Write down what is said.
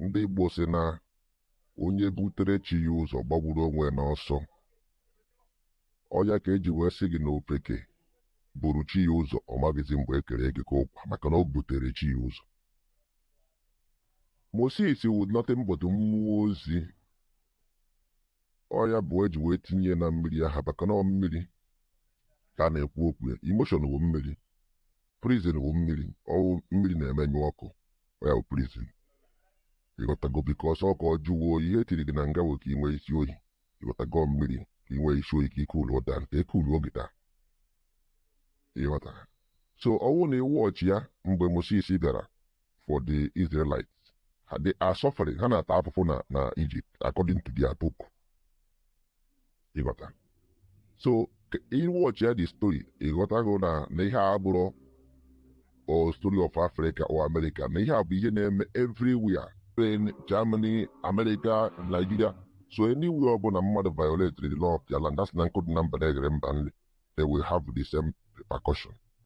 ndị Igbo sị na onye butere chi ya ụzọ gbagburu onwe n'ọsọ. Ọya ka eji wee sị gị na ofeke buru chi ya ụzọ ọ maghịzi mgbe ekere gị ka ụkwa maka na o butere chi ya ụzọ. Moses would nothing but mmụọ ozi. Ọya bụ eji wee tinye na mmiri aha maka na mmiri ka a na-ekwu okwu ya. Emotion bụ mmiri, prison bụ mmiri, ọwụ mmiri na-emenyụ ọkụ, ya bụ prison. Ịghọtago bikos ọkụ ọjụwo oyi, ihe tiri gị na nga wee ka ị nwee isi oyi. Ịghọtago mmiri ka ị nwee isi oyi ka ike ụlọ daa ka eke ụlọ gị daa. Ịghọta. So ọwụ na iwu ọchị ya mgbe Moses bịara for the Israelites, they are suffering, ha na-ata afụfụ na Egypt according to their book. Ịghọta. So iwu ọchị ya the story, ịghọtago na ihe a bụrụ or story of Africa or America, na ihe a bụ ihe na-eme everywhere. Spain, Germany, America, Nigeria. So anywhere ọbụla mmadụ violate the law of their land, that's na nkụdị na mba na-eghere mba nri, they will have the same repercussion.